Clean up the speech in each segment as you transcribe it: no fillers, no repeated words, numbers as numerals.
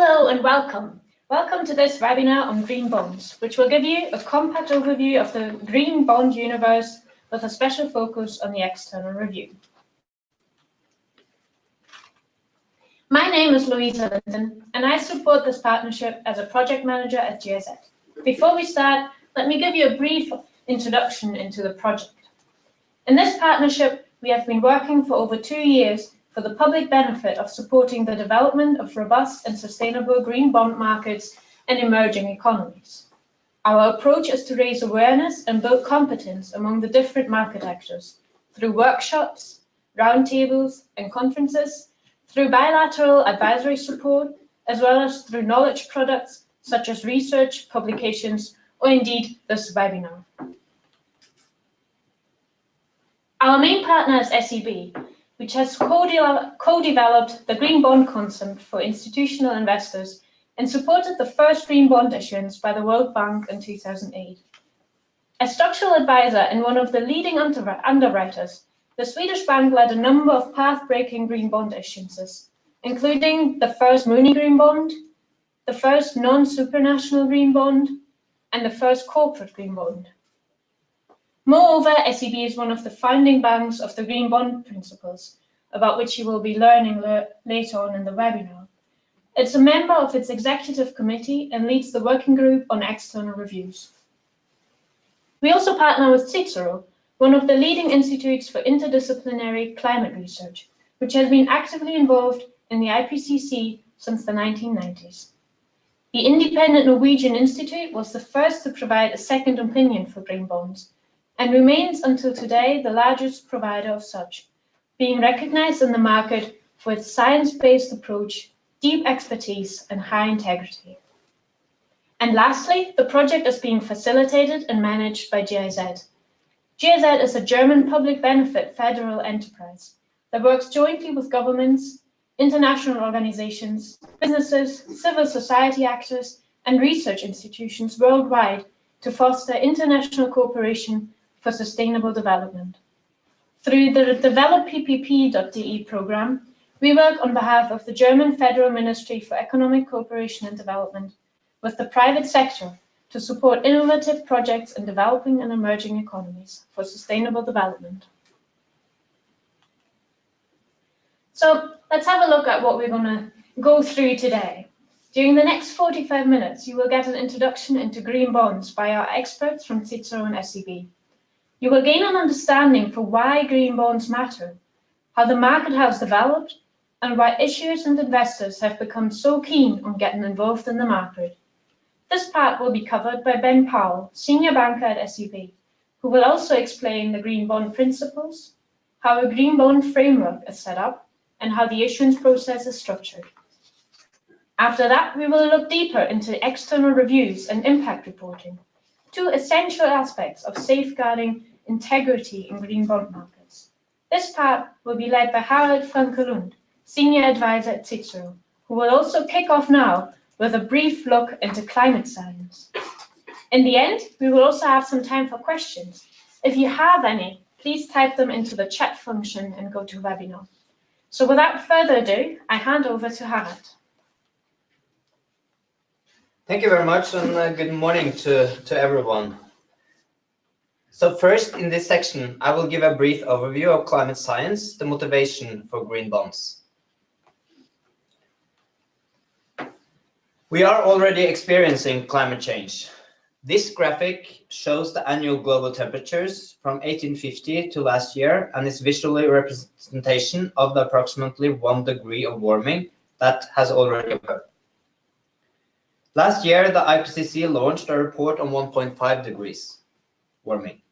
Hello and welcome. Welcome to this webinar on green bonds, which will give you a compact overview of the green bond universe with a special focus on the external review. My name is Louisa Linton, and I support this partnership as a project manager at GIZ. Before we start, let me give you a brief introduction into the project. In this partnership, we have been working for over 2 years for the public benefit of supporting the development of robust and sustainable green bond markets and emerging economies. Our approach is to raise awareness and build competence among the different market actors through workshops, roundtables, and conferences, through bilateral advisory support, as well as through knowledge products such as research, publications, or indeed this webinar. Our main partner is SEB, which has co-developed the green bond concept for institutional investors and supported the first green bond issuance by the World Bank in 2008. As structural advisor and one of the leading underwriters, the Swedish bank led a number of path-breaking green bond issuances, including the first Muni green bond, the first non-supranational green bond, and the first corporate green bond. Moreover, SEB is one of the founding banks of the green bond principles, about which you will be learning later on in the webinar. It's a member of its executive committee and leads the working group on external reviews. We also partner with Cicero, one of the leading institutes for interdisciplinary climate research, which has been actively involved in the IPCC since the 1990s. The independent Norwegian Institute was the first to provide a second opinion for green bonds, and remains until today the largest provider of such, being recognized in the market for its science-based approach, deep expertise, and high integrity. And lastly, the project is being facilitated and managed by GIZ. GIZ is a German public benefit federal enterprise that works jointly with governments, international organizations, businesses, civil society actors, and research institutions worldwide to foster international cooperation for sustainable development. Through the developppp.de program, we work on behalf of the German Federal Ministry for Economic Cooperation and Development with the private sector to support innovative projects in developing and emerging economies for sustainable development. So let's have a look at what we're going to go through today. During the next 45 minutes, you will get an introduction into green bonds by our experts from Cicero and SEB. You will gain an understanding for why green bonds matter, how the market has developed, and why issuers and investors have become so keen on getting involved in the market. This part will be covered by Ben Powell, Senior Banker at SEB, who will also explain the green bond principles, how a green bond framework is set up, and how the issuance process is structured. After that, we will look deeper into external reviews and impact reporting, two essential aspects of safeguarding integrity in green bond markets. This part will be led by Harald Frankelund, Senior Advisor at Cicero, who will also kick off now with a brief look into climate science. In the end, we will also have some time for questions. If you have any, please type them into the chat function and go to webinar. So without further ado, I hand over to Harald. Thank you very much, and good morning to everyone. So first, in this section, I will give a brief overview of climate science, the motivation for green bonds. We are already experiencing climate change. This graphic shows the annual global temperatures from 1850 to last year and is visually a representation of the approximately 1 degree of warming that has already occurred. Last year, the IPCC launched a report on 1.5 degrees warming.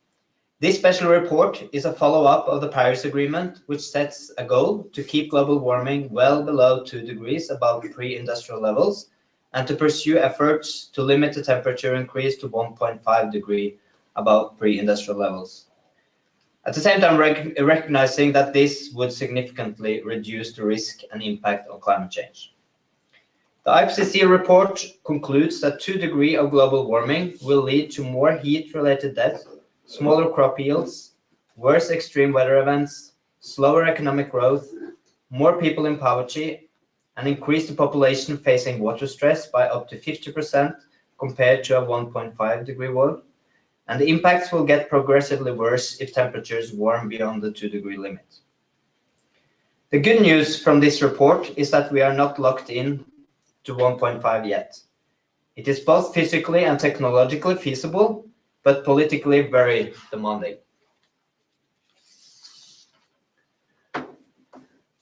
This special report is a follow-up of the Paris Agreement, which sets a goal to keep global warming well below 2 degrees above pre-industrial levels and to pursue efforts to limit the temperature increase to 1.5 degrees above pre-industrial levels. At the same time, recognizing that this would significantly reduce the risk and impact of climate change. The IPCC report concludes that 2 degrees of global warming will lead to more heat-related deaths, smaller crop yields, worse extreme weather events, slower economic growth, more people in poverty, and increase the population facing water stress by up to 50% compared to a 1.5 degree world, and the impacts will get progressively worse if temperatures warm beyond the 2-degree limit. The good news from this report is that we are not locked in to 1.5 yet. It is both physically and technologically feasible, but politically very demanding.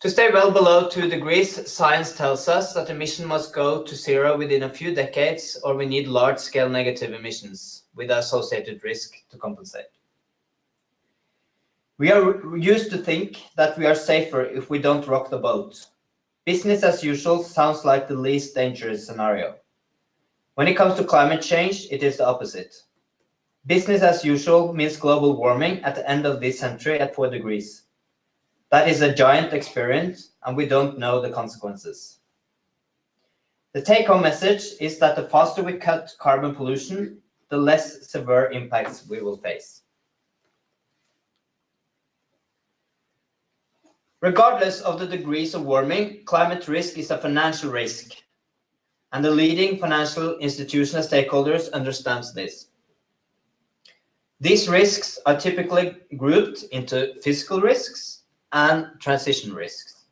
To stay well below 2 degrees, science tells us that emission must go to zero within a few decades, or we need large-scale negative emissions with associated risk to compensate. We are used to think that we are safer if we don't rock the boat. Business as usual sounds like the least dangerous scenario. When it comes to climate change, it is the opposite. Business as usual means global warming at the end of this century at 4 degrees. That is a giant experience, and we don't know the consequences. The take-home message is that the faster we cut carbon pollution, the less severe impacts we will face. Regardless of the degrees of warming, climate risk is a financial risk, and the leading financial institutional stakeholders understand this. These risks are typically grouped into physical risks and transition risks.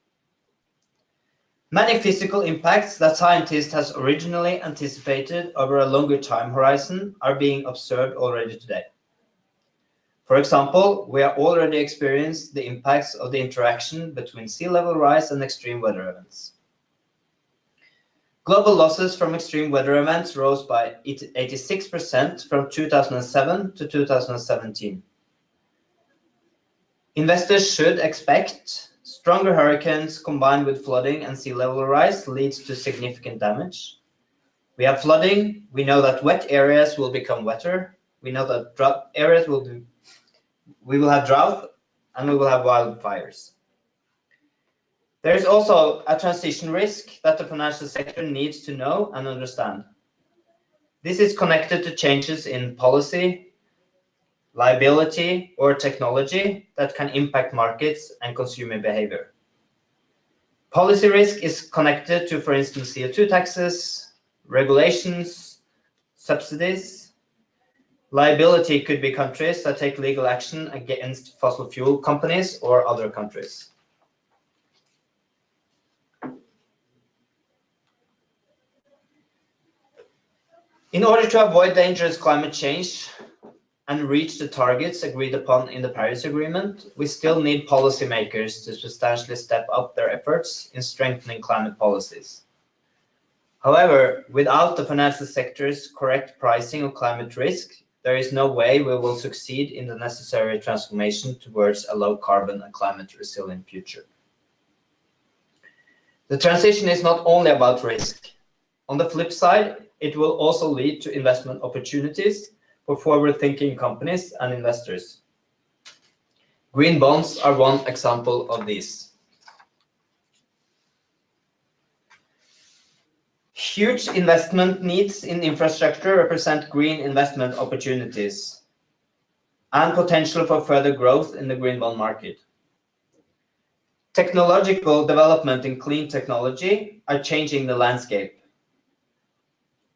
Many physical impacts that scientists have originally anticipated over a longer time horizon are being observed already today. For example, we have already experienced the impacts of the interaction between sea level rise and extreme weather events. Global losses from extreme weather events rose by 86% from 2007 to 2017. Investors should expect stronger hurricanes combined with flooding and sea level rise leads to significant damage. We have flooding. We know that wet areas will become wetter. We know that drought areas we will have drought, and we will have wildfires. There is also a transition risk that the financial sector needs to know and understand. This is connected to changes in policy, liability, or technology that can impact markets and consumer behavior. Policy risk is connected to, for instance, CO2 taxes, regulations, subsidies. Liability could be countries that take legal action against fossil fuel companies or other countries. In order to avoid dangerous climate change and reach the targets agreed upon in the Paris Agreement, we still need policymakers to substantially step up their efforts in strengthening climate policies. However, without the financial sector's correct pricing of climate risk, there is no way we will succeed in the necessary transformation towards a low carbon and climate resilient future. The transition is not only about risk. On the flip side, it will also lead to investment opportunities for forward-thinking companies and investors. Green bonds are one example of these. Huge investment needs in infrastructure represent green investment opportunities and potential for further growth in the green bond market. Technological development in clean technology are changing the landscape.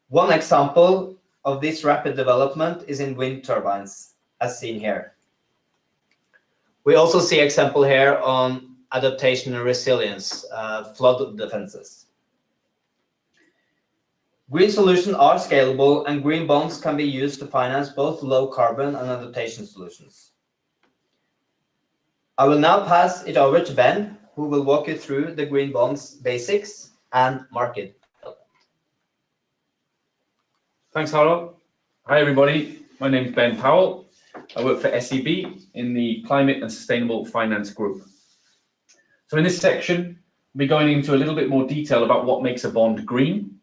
One example of this rapid development is in wind turbines, as seen here. We also see example here on adaptation and resilience, flood defenses. Green solutions are scalable, and green bonds can be used to finance both low carbon and adaptation solutions. I will now pass it over to Ben, who will walk you through the green bonds basics and market. Thanks, Harald. Hi, everybody. My name is Ben Powell. I work for SEB in the Climate and Sustainable Finance Group. So in this section, we'll be going into a little bit more detail about what makes a bond green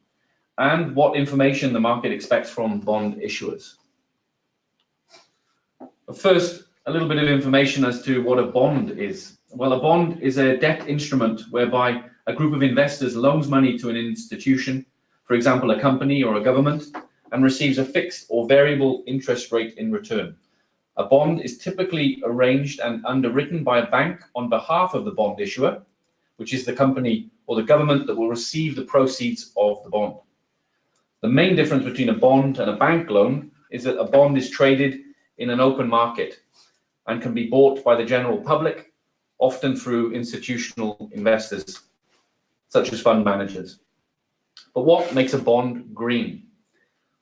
and what information the market expects from bond issuers. But first, a little bit of information as to what a bond is. Well, a bond is a debt instrument whereby a group of investors loans money to an institution, for example, a company or a government, and receives a fixed or variable interest rate in return. A bond is typically arranged and underwritten by a bank on behalf of the bond issuer, which is the company or the government that will receive the proceeds of the bond. The main difference between a bond and a bank loan is that a bond is traded in an open market and can be bought by the general public, often through institutional investors, such as fund managers. But what makes a bond green?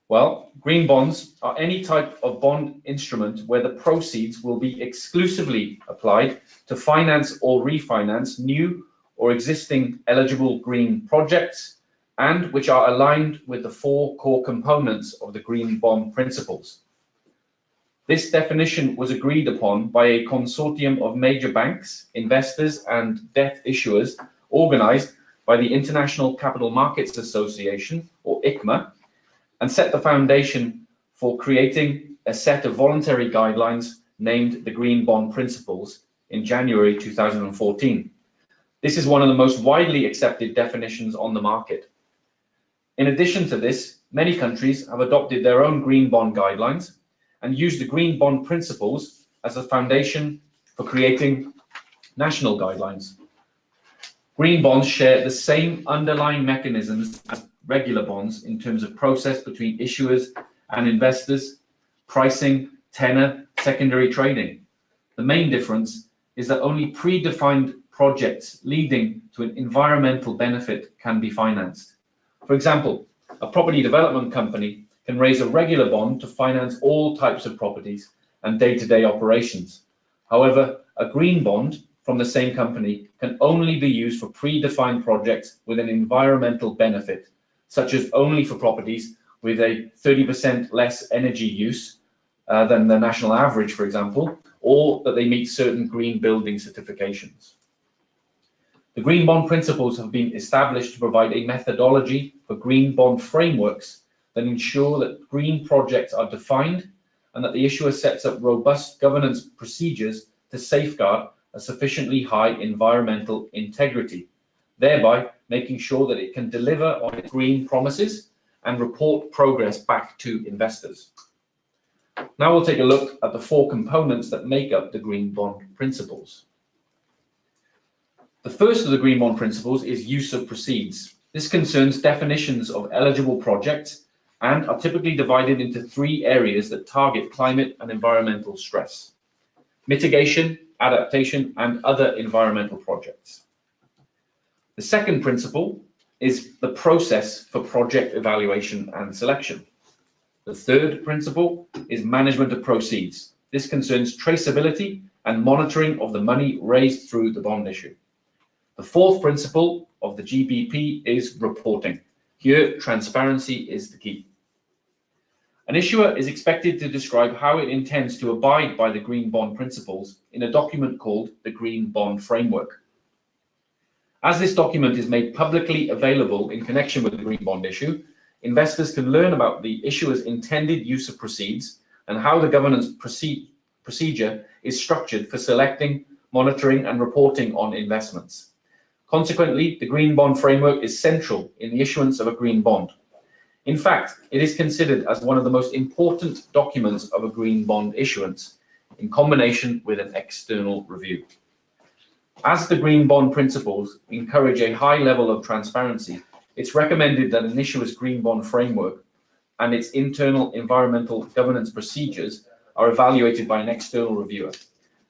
Well, green bonds are any type of bond instrument where the proceeds will be exclusively applied to finance or refinance new or existing eligible green projects, and which are aligned with the 4 core components of the green bond principles. This definition was agreed upon by a consortium of major banks, investors, and debt issuers organized by the International Capital Markets Association, or ICMA, and set the foundation for creating a set of voluntary guidelines named the Green Bond Principles in January 2014. This is one of the most widely accepted definitions on the market. In addition to this, many countries have adopted their own green bond guidelines and use the Green Bond Principles as the foundation for creating national guidelines. Green bonds share the same underlying mechanisms as regular bonds in terms of process between issuers and investors, pricing, tenor, secondary trading. The main difference is that only predefined projects leading to an environmental benefit can be financed. For example, a property development company can raise a regular bond to finance all types of properties and day-to-day operations. However, a green bond from the same company can only be used for predefined projects with an environmental benefit, such as only for properties with a 30% less energy use than the national average, for example, or that they meet certain green building certifications. The Green Bond Principles have been established to provide a methodology for green bond frameworks that ensure that green projects are defined and that the issuer sets up robust governance procedures to safeguard a sufficiently high environmental integrity, thereby making sure that it can deliver on its green promises and report progress back to investors. Now we'll take a look at the 4 components that make up the Green Bond Principles. The first of the Green Bond Principles is use of proceeds. This concerns definitions of eligible projects and are typically divided into 3 areas that target climate and environmental stress: mitigation, adaptation, and other environmental projects. The second principle is the process for project evaluation and selection. The third principle is management of proceeds. This concerns traceability and monitoring of the money raised through the bond issue. The fourth principle of the GBP is reporting. Here, transparency is the key. An issuer is expected to describe how it intends to abide by the Green Bond Principles in a document called the Green Bond Framework. As this document is made publicly available in connection with the Green Bond issue, investors can learn about the issuer's intended use of proceeds and how the governance procedure is structured for selecting, monitoring, and reporting on investments. Consequently, the Green Bond Framework is central in the issuance of a green bond. In fact, it is considered as one of the most important documents of a green bond issuance, in combination with an external review. As the Green Bond Principles encourage a high level of transparency, it's recommended that an issuer's Green Bond Framework and its internal environmental governance procedures are evaluated by an external reviewer,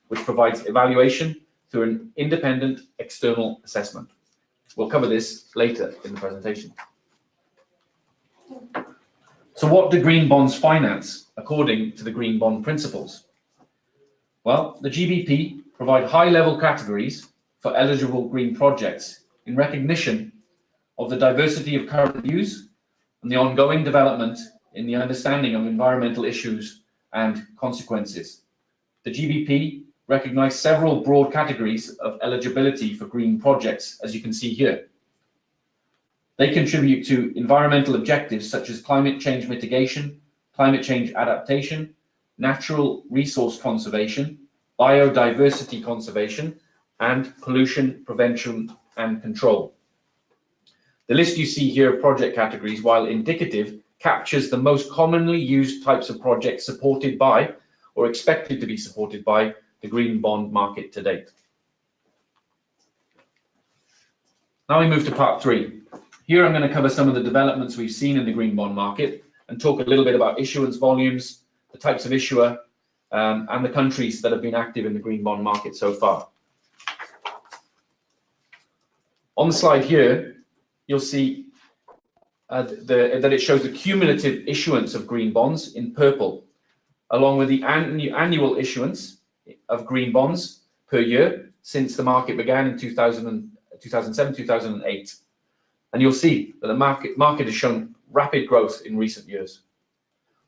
which provides evaluation through an independent external assessment. We'll cover this later in the presentation. So what do green bonds finance according to the Green Bond Principles? Well, the GBP provide high-level categories for eligible green projects in recognition of the diversity of current views and the ongoing development in the understanding of environmental issues and consequences. The GBP recognize several broad categories of eligibility for green projects, as you can see here. They contribute to environmental objectives such as climate change mitigation, climate change adaptation, natural resource conservation, biodiversity conservation, and pollution prevention and control. The list you see here of project categories, while indicative, captures the most commonly used types of projects supported by or expected to be supported by the green bond market to date. Now we move to part 3. Here I'm going to cover some of the developments we've seen in the green bond market and talk a little bit about issuance volumes, the types of issuer, and the countries that have been active in the green bond market so far. On the slide here, you'll see that it shows the cumulative issuance of green bonds in purple, along with the annual issuance of green bonds per year since the market began in 2007, 2008. And you'll see that the market has shown rapid growth in recent years.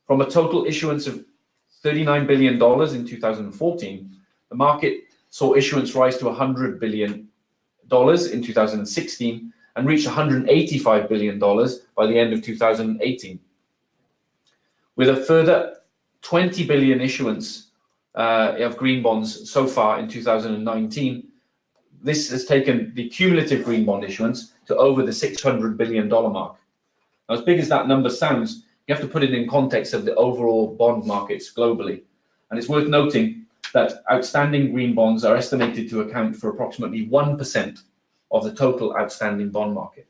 From a total issuance of $39 billion in 2014, the market saw issuance rise to $100 billion in 2016 and reach $185 billion by the end of 2018. With a further 20 billion issuance of green bonds so far in 2019, this has taken the cumulative green bond issuance to over the $600 billion mark. Now, as big as that number sounds, you have to put it in context of the overall bond markets globally. And it's worth noting that outstanding green bonds are estimated to account for approximately 1% of the total outstanding bond market.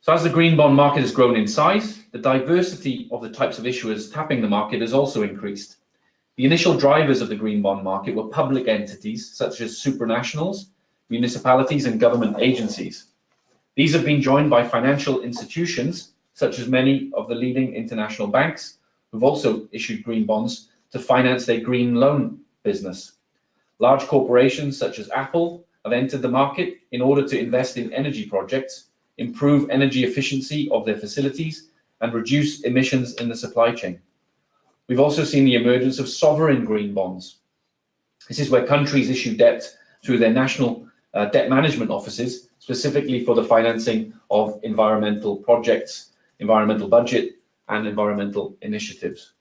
So as the green bond market has grown in size, the diversity of the types of issuers tapping the market has also increased. The initial drivers of the green bond market were public entities such as supranationals, municipalities, and government agencies. These have been joined by financial institutions, such as many of the leading international banks, who've also issued green bonds to finance their green loan business. Large corporations such as Apple have entered the market in order to invest in energy projects, improve energy efficiency of their facilities, and reduce emissions in the supply chain. We've also seen the emergence of sovereign green bonds. This is where countries issue debt through their national debt management offices, specifically for the financing of environmental projects, environmental budget, and environmental initiatives.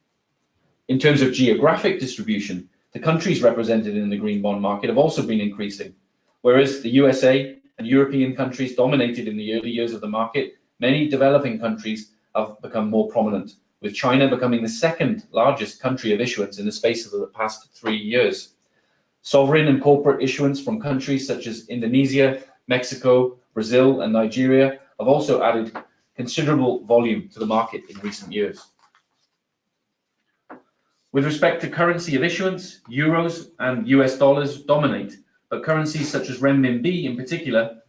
In terms of geographic distribution, the countries represented in the green bond market have also been increasing. Whereas the USA and European countries dominated in the early years of the market, many developing countries have become more prominent, with China becoming the second largest country of issuance in the space of the past 3 years. Sovereign and corporate issuance from countries such as Indonesia, Mexico, Brazil, and Nigeria have also added considerable volume to the market in recent years. With respect to currency of issuance, euros and US dollars dominate, but currencies such as renminbi in particular,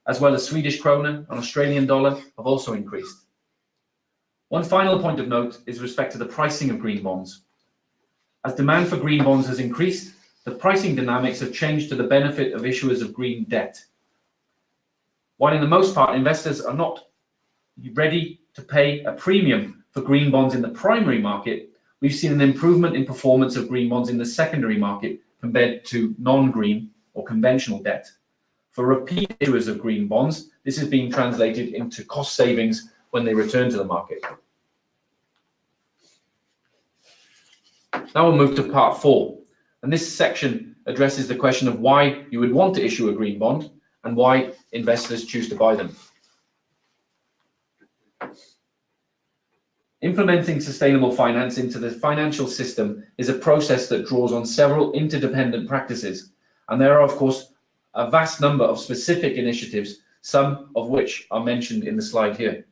as well as Swedish krona and Australian dollar, have also increased. One final point of note is with respect to the pricing of green bonds. As demand for green bonds has increased, the pricing dynamics have changed to the benefit of issuers of green debt. While in the most part, investors are not ready to pay a premium for green bonds in the primary market, we've seen an improvement in performance of green bonds in the secondary market compared to non-green or conventional debt. For repeat issuers of green bonds, this is being translated into cost savings when they return to the market. Now we'll move to part 4, and this section addresses the question of why you would want to issue a green bond and why investors choose to buy them. Implementing sustainable finance into the financial system is a process that draws on several interdependent practices, and there are, of course, a vast number of specific initiatives, some of which are mentioned in the slide here.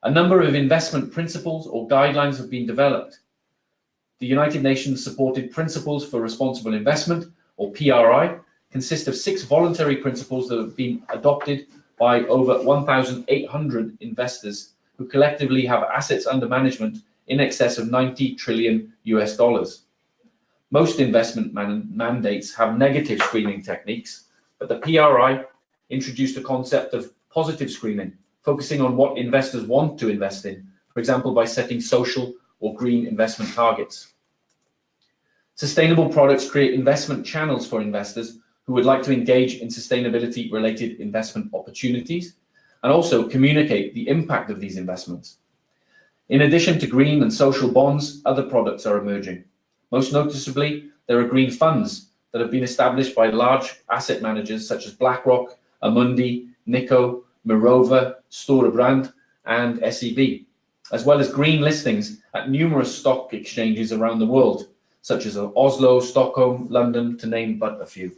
A number of investment principles or guidelines have been developed. The United Nations supported Principles for Responsible Investment, or PRI, consist of 6 voluntary principles that have been adopted by over 1,800 investors who collectively have assets under management in excess of $90 trillion US. Most investment mandates have negative screening techniques, but the PRI introduced a concept of positive screening, focusing on what investors want to invest in, for example, by setting social or green investment targets. Sustainable products create investment channels for investors who would like to engage in sustainability-related investment opportunities and also communicate the impact of these investments. In addition to green and social bonds, other products are emerging. Most noticeably, there are green funds that have been established by large asset managers such as BlackRock, Amundi, Nikko, Mirova, Storebrand, and SEB, as well as green listings at numerous stock exchanges around the world, such as Oslo, Stockholm, London, to name but a few.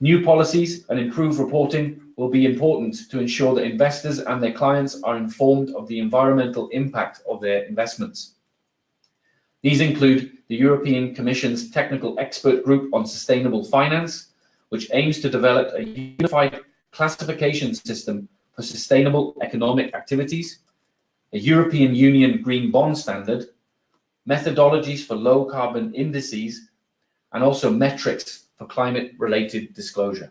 New policies and improved reporting will be important to ensure that investors and their clients are informed of the environmental impact of their investments. These include the European Commission's Technical Expert Group on Sustainable Finance, which aims to develop a unified classification system for sustainable economic activities, a European Union Green Bond Standard, methodologies for low carbon indices, and also metrics for climate-related disclosure.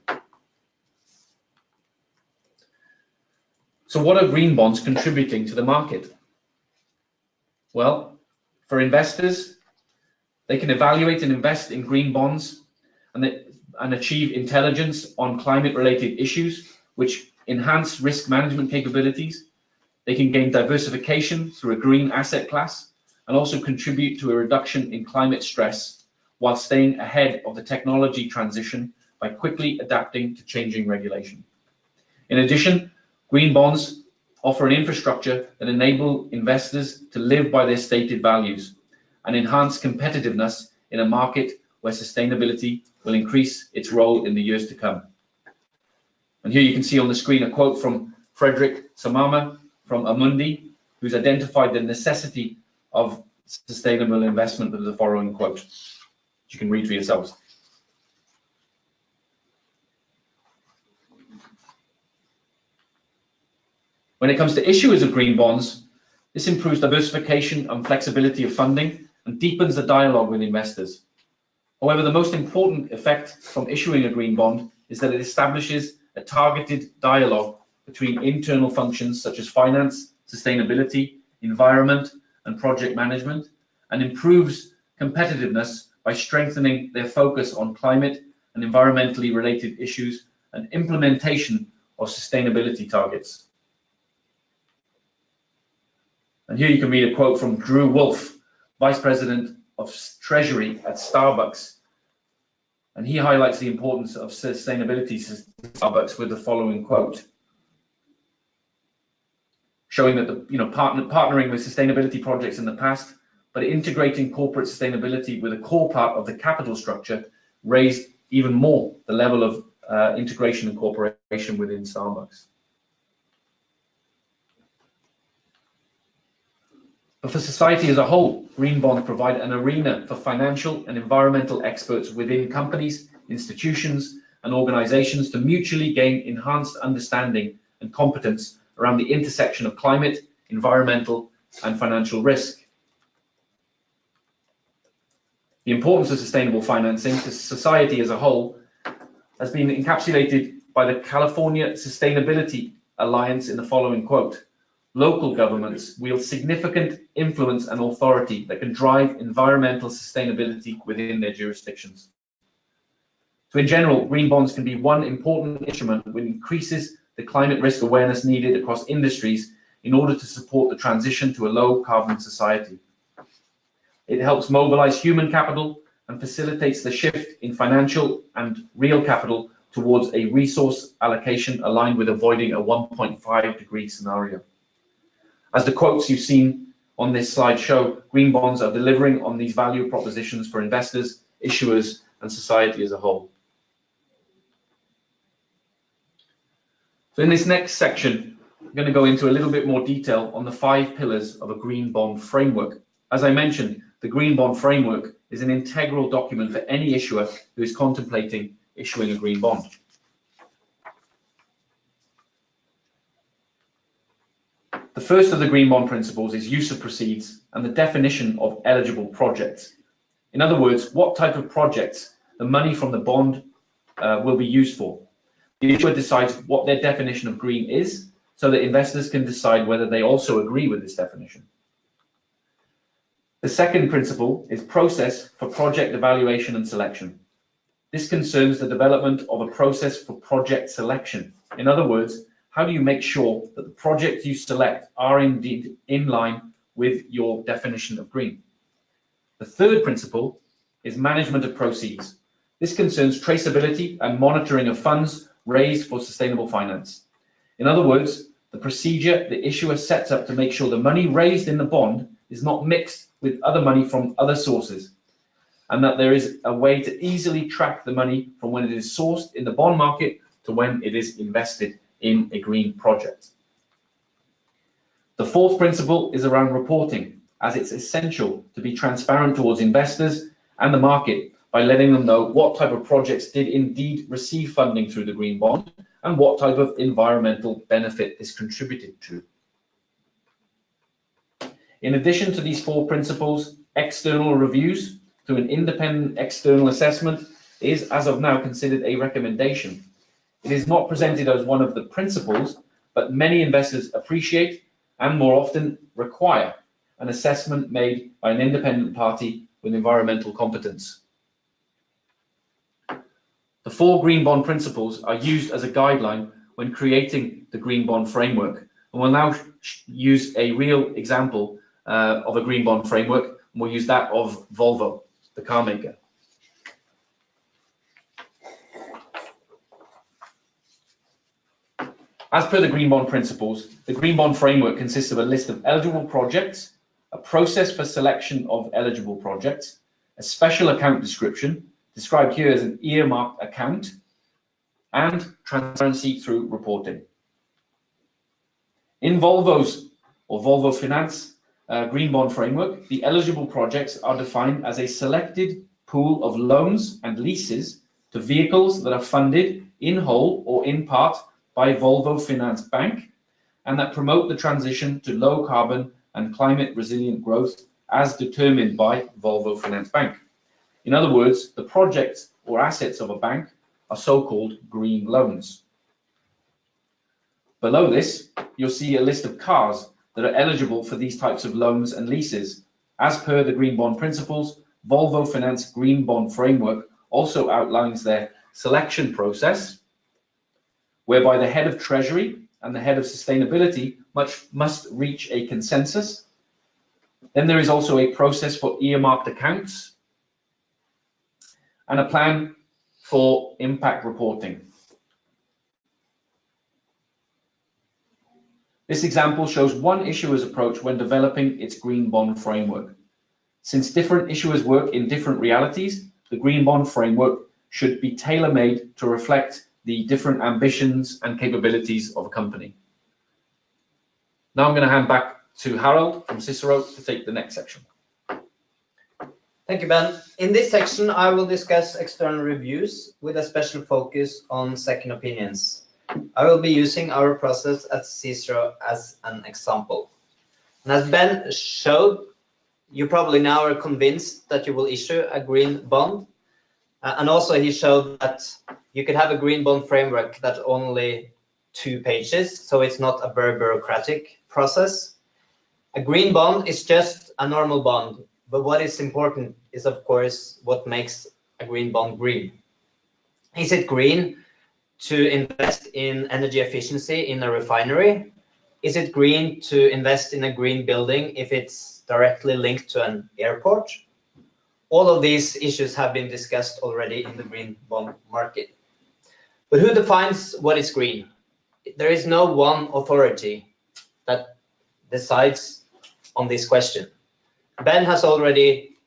So what are green bonds contributing to the market? Well, for investors, they can evaluate and invest in green bonds and achieve intelligence on climate-related issues, which enhance risk management capabilities. They can gain diversification through a green asset class and also contribute to a reduction in climate stress while staying ahead of the technology transition by quickly adapting to changing regulation. In addition, green bonds offer an infrastructure that enable investors to live by their stated values and enhance competitiveness in a market where sustainability will increase its role in the years to come. And here you can see on the screen a quote from Frederick Samama from Amundi, who's identified the necessity of sustainable investment with the following quote, which you can read for yourselves. When it comes to issuers of green bonds, this improves diversification and flexibility of funding and deepens the dialogue with investors. However, the most important effect from issuing a green bond is that it establishes a targeted dialogue between internal functions such as finance, sustainability, environment, and project management, and improves competitiveness by strengthening their focus on climate and environmentally related issues and implementation of sustainability targets. And here you can read a quote from Drew Wolf, Vice President of Treasury at Starbucks. And he highlights the importance of sustainability to Starbucks with the following quote, showing that partnering with sustainability projects in the past, but integrating corporate sustainability with a core part of the capital structure raised even more the level of integration and cooperation within Starbucks. But for society as a whole, green bonds provide an arena for financial and environmental experts within companies, institutions, and organizations to mutually gain enhanced understanding and competence around the intersection of climate, environmental, and financial risk. The importance of sustainable financing to society as a whole has been encapsulated by the California Sustainability Alliance in the following quote, "Local governments wield significant influence and authority that can drive environmental sustainability within their jurisdictions." So in general, green bonds can be one important instrument which increases the climate risk awareness needed across industries in order to support the transition to a low carbon society. It helps mobilize human capital and facilitates the shift in financial and real capital towards a resource allocation aligned with avoiding a 1.5 degree scenario. As the quotes you've seen on this slide show, green bonds are delivering on these value propositions for investors, issuers, and society as a whole. So in this next section, I'm going to go into a little bit more detail on the 5 pillars of a green bond framework. As I mentioned, the green bond framework is an integral document for any issuer who is contemplating issuing a green bond. The first of the green bond principles is use of proceeds and the definition of eligible projects. In other words, what type of projects the money from the bond will be used for. The issuer decides what their definition of green is so that investors can decide whether they also agree with this definition. The second principle is process for project evaluation and selection. This concerns the development of a process for project selection. In other words, how do you make sure that the projects you select are indeed in line with your definition of green? The third principle is management of proceeds. This concerns traceability and monitoring of funds raised for sustainable finance. In other words, the procedure the issuer sets up to make sure the money raised in the bond is not mixed with other money from other sources, and that there is a way to easily track the money from when it is sourced in the bond market to when it is invested in a green project. The fourth principle is around reporting, as it's essential to be transparent towards investors and the market by letting them know what type of projects did indeed receive funding through the green bond and what type of environmental benefit is contributed to. In addition to these four principles, external reviews through an independent external assessment is, as of now, considered a recommendation. It is not presented as one of the principles, but many investors appreciate and more often require an assessment made by an independent party with environmental competence. The four green bond principles are used as a guideline when creating the green bond framework, and we'll now use a real example of a green bond framework, and we'll use that of Volvo, the car maker. As per the green bond principles, the green bond framework consists of a list of eligible projects, a process for selection of eligible projects, a special account description, described here as an earmarked account, and transparency through reporting. In Volvo's or Volvo Finance green bond framework, the eligible projects are defined as a selected pool of loans and leases to vehicles that are funded in whole or in part by Volvo Finance Bank and that promote the transition to low carbon and climate resilient growth as determined by Volvo Finance Bank. In other words, the projects or assets of a bank are so-called green loans. Below this, you'll see a list of cars that are eligible for these types of loans and leases. As per the green bond principles, Volvo Finance Green Bond Framework also outlines their selection process, whereby the head of Treasury and the head of Sustainability must reach a consensus. Then there is also a process for earmarked accounts and a plan for impact reporting. This example shows one issuer's approach when developing its green bond framework. Since different issuers work in different realities, the green bond framework should be tailor-made to reflect the different ambitions and capabilities of a company. Now I'm going to hand back to Harold from Cicero to take the next section. Thank you, Ben. In this section, I will discuss external reviews with a special focus on second opinions. I will be using our process at Cicero as an example. And as Ben showed, you probably now are convinced that you will issue a green bond. And also he showed that you could have a green bond framework that's only 2 pages, so it's not a very bureaucratic process. A green bond is just a normal bond, but what is important is, of course, what makes a green bond green. Is it green to invest in energy efficiency in a refinery? Is it green to invest in a green building if it's directly linked to an airport? All of these issues have been discussed already in the green bond market. But who defines what is green? There is no one authority that decides on this question. Ben has already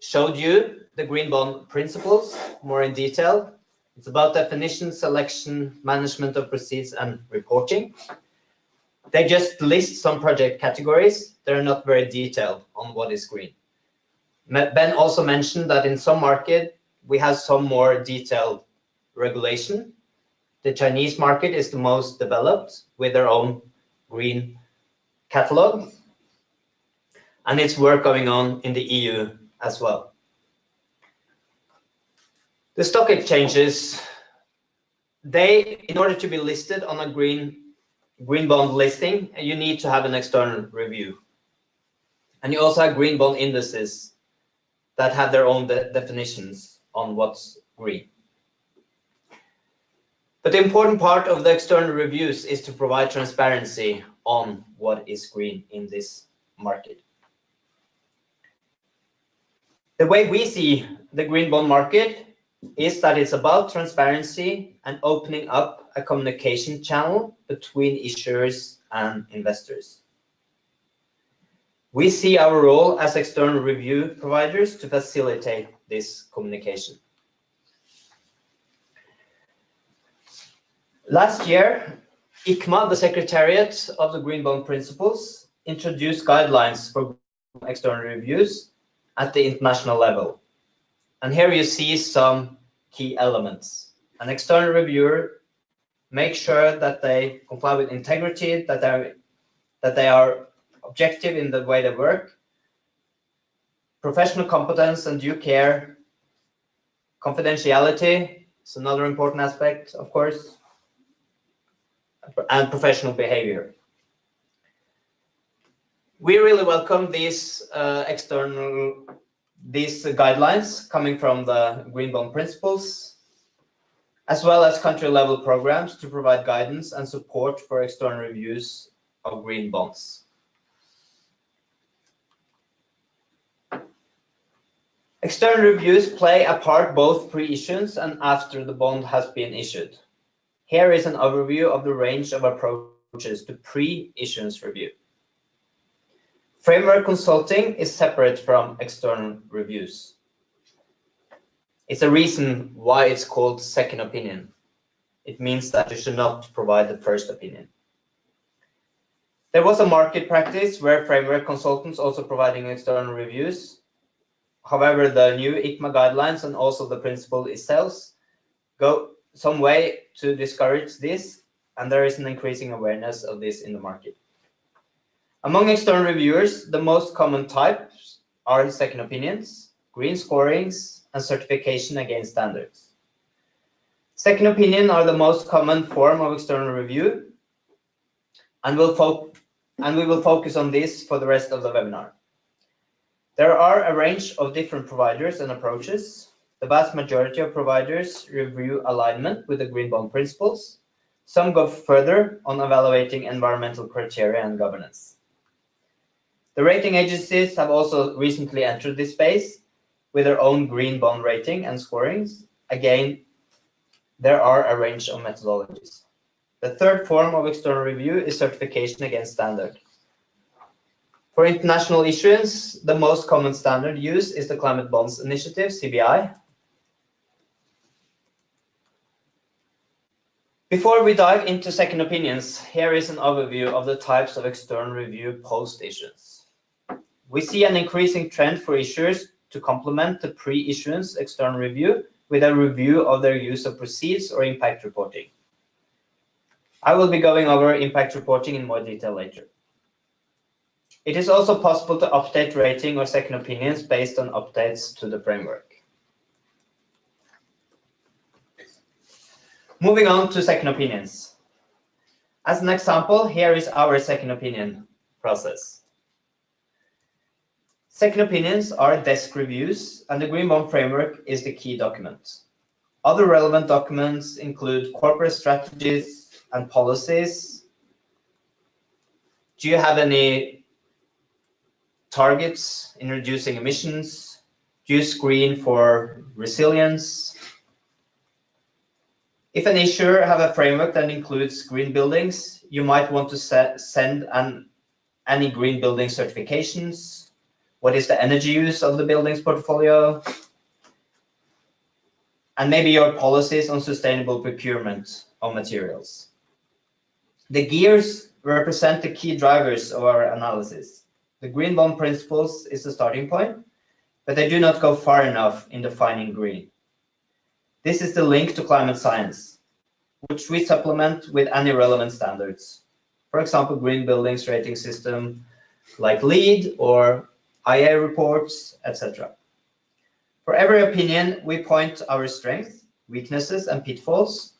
showed you the green bond principles more in detail. It's about definition, selection, management of proceeds, and reporting. They just list some project categories. They're not very detailed on what is green. Ben also mentioned that in some market, we have some more detailed regulation. The Chinese market is the most developed with their own green catalog. And it's work going on in the EU as well. The stock exchanges, in order to be listed on a green bond listing, you need to have an external review. And you also have green bond indices that have their own definitions on what's green. But the important part of the external reviews is to provide transparency on what is green in this market. The way we see the green bond market is that it's about transparency and opening up a communication channel between issuers and investors. We see our role as external review providers to facilitate this communication. Last year, ICMA, the Secretariat of the Green Bond Principles, introduced guidelines for external reviews at the international level. And here you see some key elements. An external reviewer makes sure that they comply with integrity, that they are objective in the way they work, professional competence and due care, confidentiality is another important aspect, of course, and professional behavior. We really welcome these guidelines coming from the Green Bond Principles, as well as country-level programs to provide guidance and support for external reviews of green bonds. External reviews play a part both pre-issuance and after the bond has been issued. Here is an overview of the range of approaches to pre-issuance review. Framework consulting is separate from external reviews. It's a reason why it's called second opinion. It means that you should not provide the first opinion. There was a market practice where framework consultants also providing external reviews. However, the new ICMA guidelines and also the principle itself go some way to discourage this, and there is an increasing awareness of this in the market. Among external reviewers, the most common types are second opinions, green scorings, and certification against standards. Second opinion are the most common form of external review, and we will focus on this for the rest of the webinar. There are a range of different providers and approaches. The vast majority of providers review alignment with the Green Bond Principles. Some go further on evaluating environmental criteria and governance. The rating agencies have also recently entered this space with their own green bond rating and scorings. Again, there are a range of methodologies. The third form of external review is certification against standard. For international issuance, the most common standard used is the Climate Bonds Initiative, CBI. Before we dive into second opinions, here is an overview of the types of external review post-issuance. We see an increasing trend for issuers to complement the pre-issuance external review with a review of their use of proceeds or impact reporting. I will be going over impact reporting in more detail later. It is also possible to update rating or second opinions based on updates to the framework. Moving on to second opinions. As an example, here is our second opinion process. Second opinions are desk reviews, and the Green Bond Framework is the key document. Other relevant documents include corporate strategies and policies. Do you have any targets in reducing emissions? Do you screen for resilience? If an issuer have a framework that includes green buildings, you might want to send any green building certifications. What is the energy use of the buildings portfolio? And maybe your policies on sustainable procurement of materials. The gears represent the key drivers of our analysis. The Green Bond Principles is the starting point, but they do not go far enough in defining green. This is the link to climate science, which we supplement with any relevant standards. For example, green buildings rating system like LEED or IA reports, etc. For every opinion, we point our strengths, weaknesses, and pitfalls,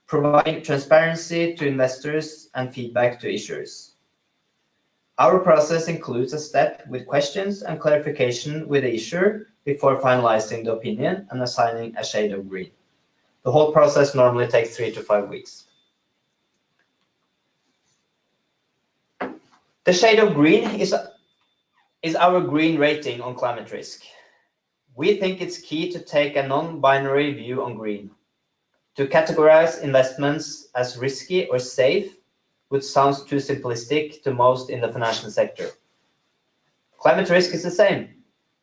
providing transparency to investors and feedback to issuers. Our process includes a step with questions and clarification with the issuer before finalizing the opinion and assigning a shade of green. The whole process normally takes 3 to 5 weeks. The shade of green is our green rating on climate risk. We think it's key to take a non-binary view on green. To categorize investments as risky or safe, which sounds too simplistic to most in the financial sector. Climate risk is the same.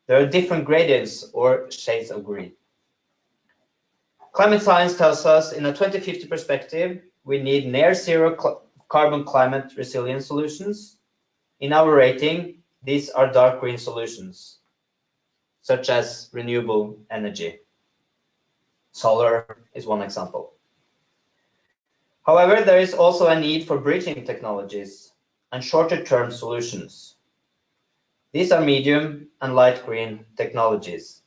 There are different gradients or shades of green. Climate science tells us in a 2050 perspective, we need near zero carbon climate resilient solutions. In our rating, these are dark green solutions, such as renewable energy. Solar is one example. However, there is also a need for bridging technologies and shorter-term solutions. These are medium and light green technologies.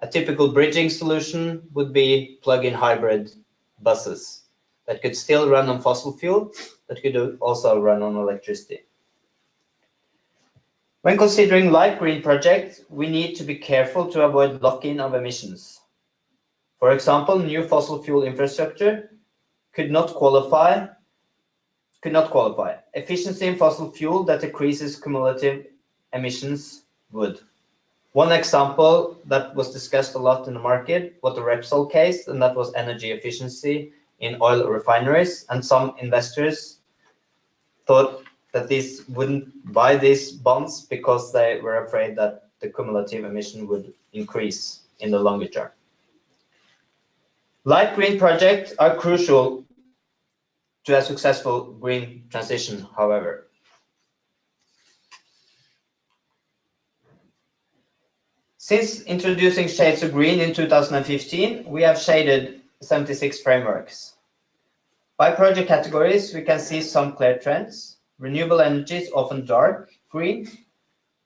A typical bridging solution would be plug-in hybrid buses that could still run on fossil fuel, but could also run on electricity. When considering light green projects, we need to be careful to avoid lock-in of emissions. For example, new fossil fuel infrastructure could not qualify. Efficiency in fossil fuel that decreases cumulative emissions would. One example that was discussed a lot in the market was the Repsol case, and that was energy efficiency in oil refineries. And some investors thought that these wouldn't buy these bonds because they were afraid that the cumulative emission would increase in the longer term. Light green projects are crucial to a successful green transition, however. Since introducing shades of green in 2015, we have shaded 76 frameworks. By project categories, we can see some clear trends. Renewable energy is often dark green.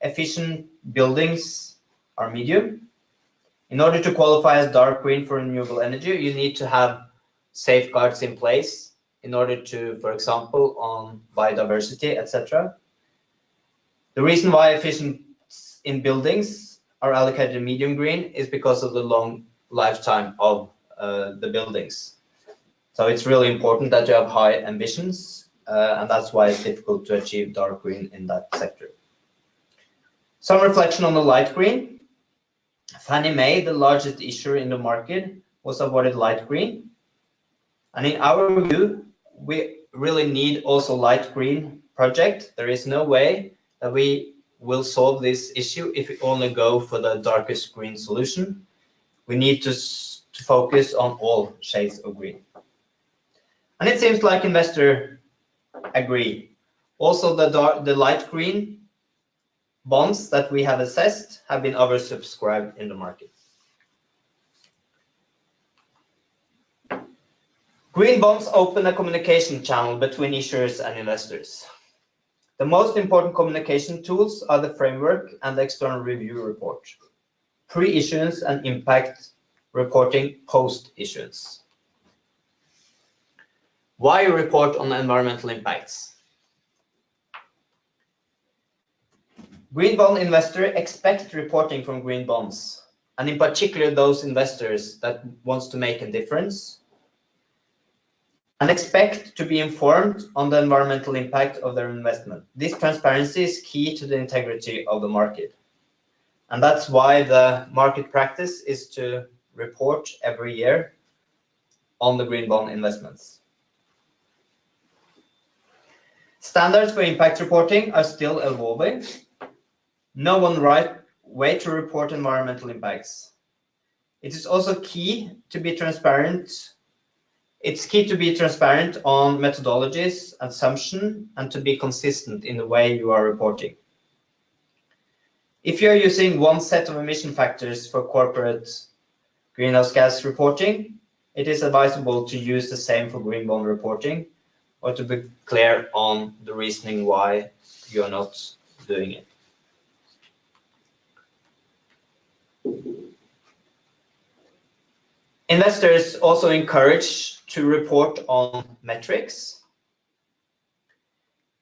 Efficient buildings are medium. In order to qualify as dark green for renewable energy, you need to have safeguards in place in order to, for example, on biodiversity, etc. The reason why efficient in buildings are allocated medium green is because of the long lifetime of the buildings. So it's really important that you have high ambitions, and that's why it's difficult to achieve dark green in that sector. Some reflection on the light green. Fannie Mae, the largest issuer in the market, was awarded light green. And in our view, we really need also light green project. There is no way that we will solve this issue if we only go for the darkest green solution. We need to focus on all shades of green. And it seems like investors agree. Also, the light green bonds that we have assessed have been oversubscribed in the market. Green bonds open a communication channel between issuers and investors. The most important communication tools are the framework and the external review report, pre-issuance and impact reporting post-issuance. Why report on environmental impacts? Green bond investors expect reporting from green bonds, and in particular those investors that want to make a difference and expect to be informed on the environmental impact of their investment. This transparency is key to the integrity of the market. And that's why the market practice is to report every year on the green bond investments. Standards for impact reporting are still evolving. No one right way to report environmental impacts. It is also key to be transparent. It's key to be transparent on methodologies, assumption, and to be consistent in the way you are reporting. If you're using one set of emission factors for corporate greenhouse gas reporting, it is advisable to use the same for green bond reporting, or to be clear on the reasoning why you are not doing it. Investors also encouraged to report on metrics.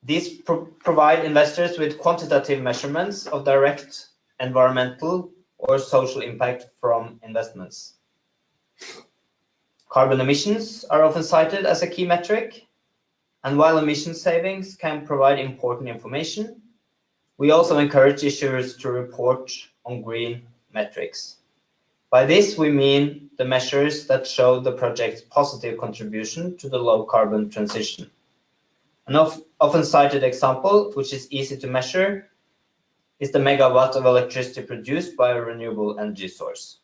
These provide investors with quantitative measurements of direct environmental or social impact from investments. Carbon emissions are often cited as a key metric, and while emission savings can provide important information, we also encourage issuers to report on green metrics. By this, we mean the measures that show the project's positive contribution to the low carbon transition. An often cited example, which is easy to measure, is the megawatt of electricity produced by a renewable energy source.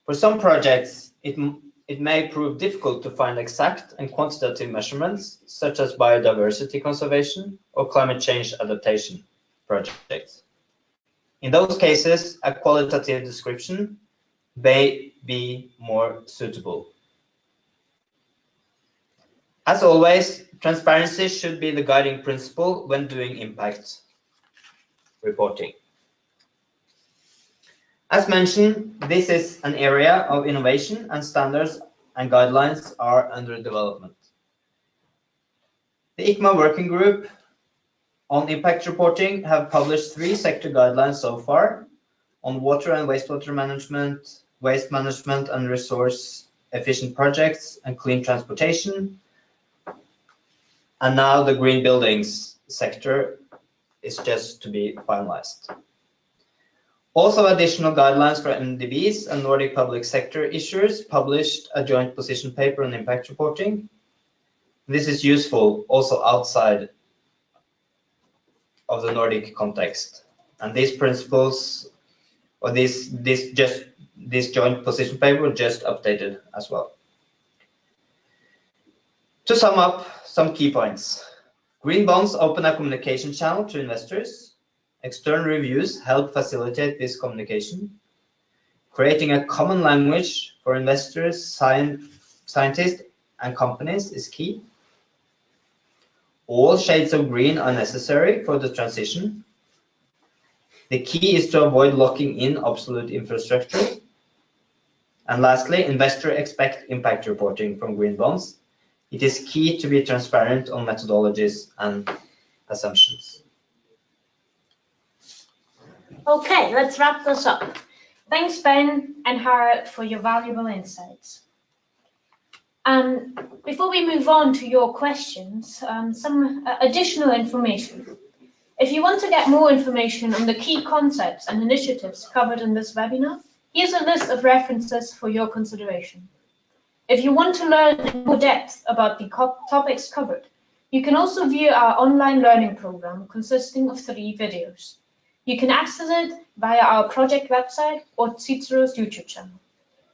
For some projects, it may prove difficult to find exact and quantitative measurements, such as biodiversity conservation or climate change adaptation projects. In those cases, a qualitative description may be more suitable. As always, transparency should be the guiding principle when doing impact reporting. As mentioned, this is an area of innovation, and standards and guidelines are under development. The ICMA working group on impact reporting have published 3 sector guidelines so far on water and wastewater management, waste management and resource efficient projects, and clean transportation. And now the green buildings sector is just to be finalized. Also, additional guidelines for NDBs and Nordic public sector issuers published a joint position paper on impact reporting. This is useful also outside of the Nordic context. And these principles, or this joint position paper was just updated as well. To sum up some key points. Green bonds open a communication channel to investors. External reviews help facilitate this communication. Creating a common language for investors, scientists, and companies is key. All shades of green are necessary for the transition. The key is to avoid locking in obsolete infrastructure. And lastly, investors expect impact reporting from green bonds. It is key to be transparent on methodologies and assumptions. Okay, let's wrap this up. Thanks, Ben and Harald, for your valuable insights. Before we move on to your questions, some additional information. If you want to get more information on the key concepts and initiatives covered in this webinar, here's a list of references for your consideration. If you want to learn in more depth about the topics covered, you can also view our online learning program consisting of 3 videos. You can access it via our project website or Cicero's YouTube channel.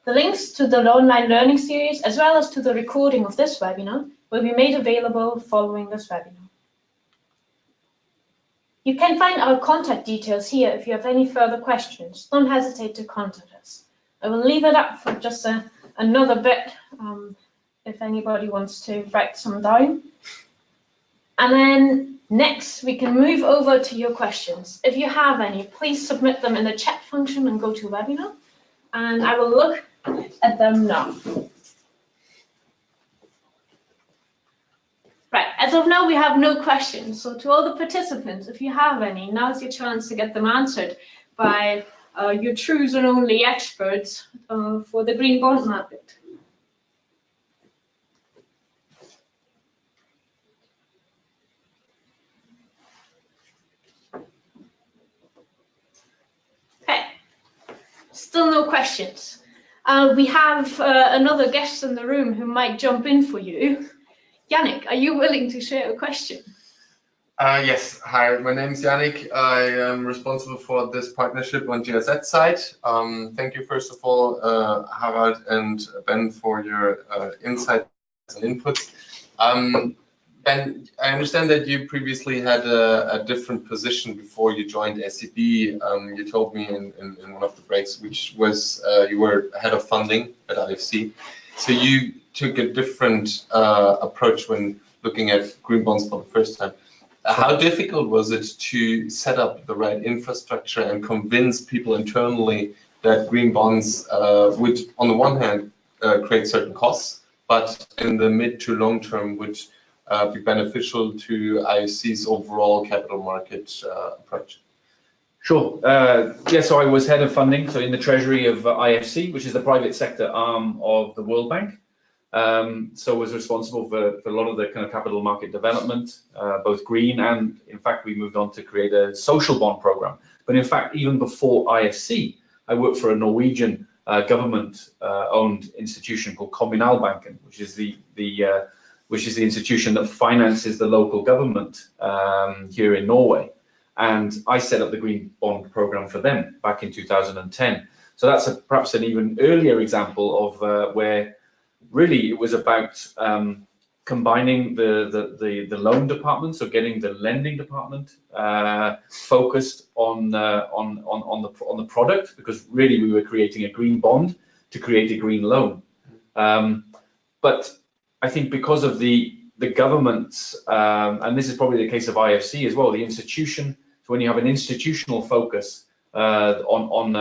The links to the online learning series, as well as to the recording of this webinar, will be made available following this webinar. You can find our contact details here if you have any further questions. Don't hesitate to contact us. I will leave it up for just another bit if anybody wants to write some down. And then next, we can move over to your questions. If you have any, please submit them in the chat function and go to webinar, and I will look at them now. Right, as of now, we have no questions. So to all the participants, if you have any, now's your chance to get them answered by your trues and only experts for the green bond market. Okay, still no questions. We have another guest in the room who might jump in for you. Yannick, are you willing to share a question? Yes, hi, my name is Yannick. I am responsible for this partnership on GSZ side. Thank you, first of all, Harald and Ben, for your insights and inputs. Ben, I understand that you previously had a different position before you joined SEB. You told me in one of the breaks, which was you were head of funding at IFC. So you took a different approach when looking at green bonds for the first time. How difficult was it to set up the right infrastructure and convince people internally that green bonds would, on the one hand, create certain costs, but in the mid to long term would be beneficial to IFC's overall capital market approach? Sure. Yeah, so I was head of funding, so in the treasury of IFC, which is the private sector arm of the World Bank. So was responsible for a lot of the kind of capital market development, both green and, in fact, we moved on to create a social bond program. But in fact, even before IFC, I worked for a Norwegian government-owned institution called Kommunalbanken, which is the institution that finances the local government here in Norway. and I set up the green bond program for them back in 2010. So that's perhaps an even earlier example of where really it was about combining the loan department, so getting the lending department focused on the product, because really we were creating a green bond to create a green loan. But I think because of the government's, and this is probably the case of IFC as well, the institution. So when you have an institutional focus on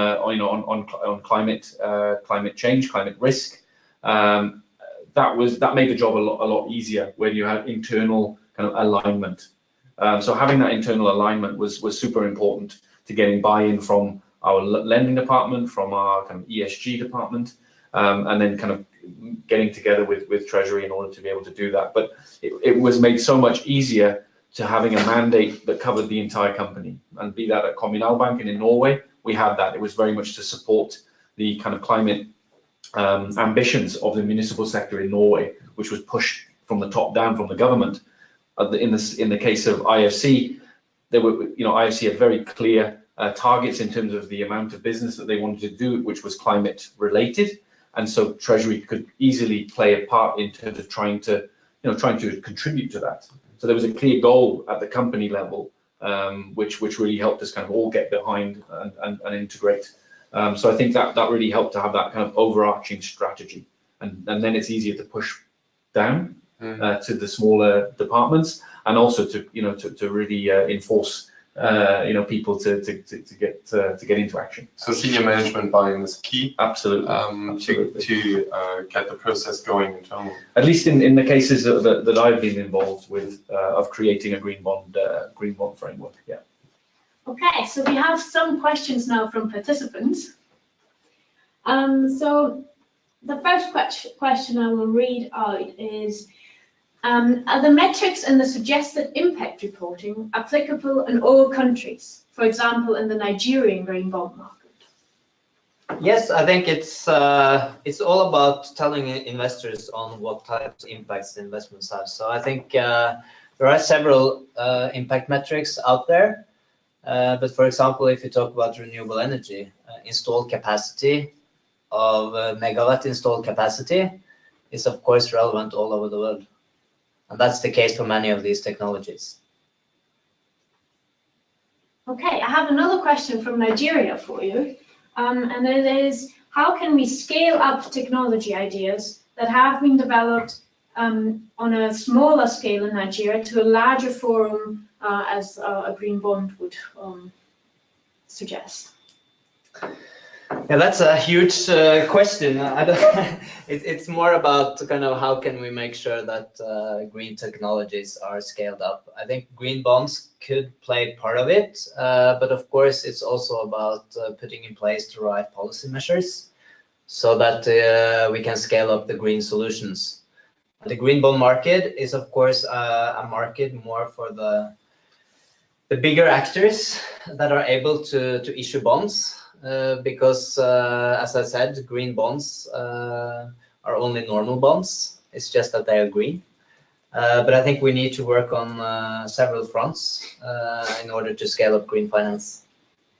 climate change, climate risk, that made the job a lot easier when you had internal kind of alignment. So having that internal alignment was super important to getting buy-in from our lending department, from our kind of ESG department, and then kind of getting together with Treasury in order to be able to do that. But it was made so much easier to having a mandate that covered the entire company, and be that at Kommunalbanken in Norway, we had that. It was very much to support the kind of climate ambitions of the municipal sector in Norway, which was pushed from the top down from the government. In the case of IFC, there were, IFC had very clear targets in terms of the amount of business that they wanted to do, which was climate related, and so Treasury could easily play a part in terms of trying to contribute to that. So there was a clear goal at the company level, which really helped us kind of all get behind and integrate. So I think that really helped to have that kind of overarching strategy, and then it's easier to push down to the smaller departments, and also to really enforce people to get into action. So senior management buy-in is key. Absolutely. To get the process going internally. At least in the cases that I've been involved with of creating a green bond framework. Yeah. Okay, so we have some questions now from participants. So the first question I will read out is, are the metrics in the suggested impact reporting applicable in all countries, for example, in the Nigerian green bond market? Yes, I think it's all about telling investors on what types of impacts the investments have. So I think there are several impact metrics out there. But for example, if you talk about renewable energy, installed capacity of megawatt installed capacity is of course relevant all over the world. And that's the case for many of these technologies. Okay, I have another question from Nigeria for you. And it is, how can we scale up technology ideas that have been developed on a smaller scale in Nigeria to a larger forum as a green bond would suggest? Yeah, that's a huge question. It's more about kind of how can we make sure that green technologies are scaled up. I think green bonds could play part of it, but of course it's also about putting in place the right policy measures so that we can scale up the green solutions. The green bond market is of course a market more for the bigger actors that are able to issue bonds. Because, as I said, green bonds are only normal bonds. It's just that they are green. But I think we need to work on several fronts in order to scale up green finance.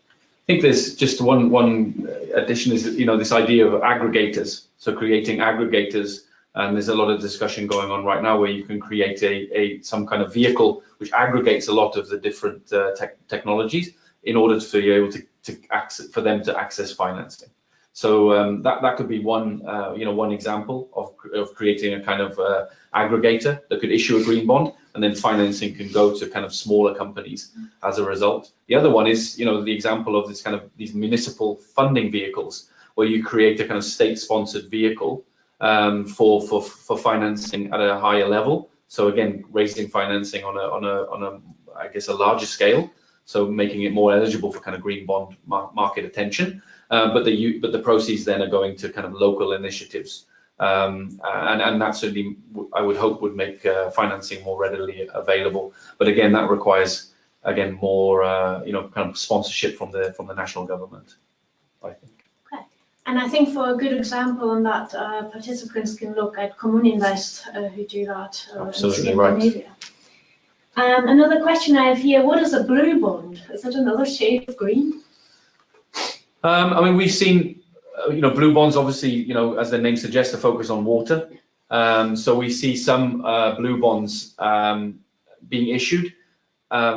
I think there's just one addition is, this idea of aggregators. So creating aggregators, and there's a lot of discussion going on right now where you can create some kind of vehicle which aggregates a lot of the different technologies in order to be able to for them to access financing. So that could be one example of creating a kind of aggregator that could issue a green bond, and then financing can go to kind of smaller companies as a result. The other one is the example of this kind of these municipal funding vehicles, where you create a kind of state-sponsored vehicle for financing at a higher level. So again, raising financing on a I guess a larger scale. So making it more eligible for kind of green bond market attention, but the proceeds then are going to kind of local initiatives, and that certainly I would hope would make financing more readily available. But again, that requires more kind of sponsorship from the national government, I think. Okay, and I think for a good example on that, participants can look at Kommuninvest who do that. Absolutely right. Another question I have here, what is a blue bond? Is it another shade of green? I mean, we've seen, blue bonds, obviously, as the name suggests, are focused on water. So we see some blue bonds being issued,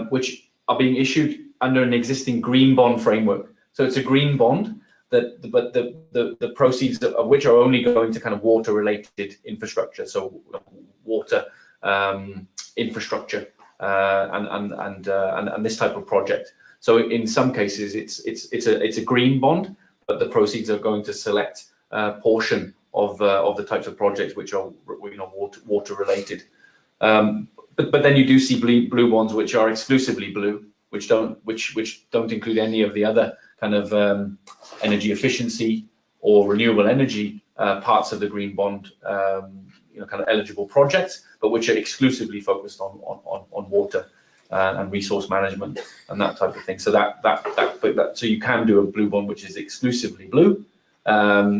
which are being issued under an existing green bond framework. So it's a green bond, but the proceeds of which are only going to kind of water-related infrastructure, so water infrastructure and this type of project. So in some cases, it's a green bond, but the proceeds are going to select a portion of the types of projects which are water related. But then you do see blue bonds which are exclusively blue, which don't include any of the other kind of energy efficiency or renewable energy parts of the green bond, kind of eligible projects, but which are exclusively focused on water and resource management and that type of thing. So so you can do a blue bond which is exclusively blue,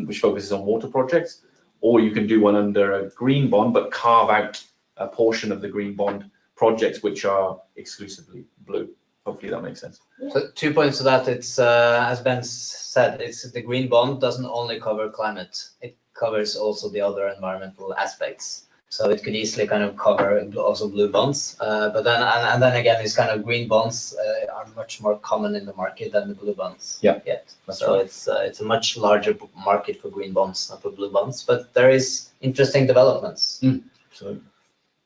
which focuses on water projects, or you can do one under a green bond but carve out a portion of the green bond projects which are exclusively blue. Hopefully that makes sense. So 2 points to that. It's as Ben said, it's the green bond doesn't only cover climate, it covers also the other environmental aspects. So it could easily kind of cover also blue bonds, but then again, these kind of green bonds are much more common in the market than the blue bonds. Yeah. Yet. So right. It's a much larger market for green bonds, not for blue bonds. But there is interesting developments. So.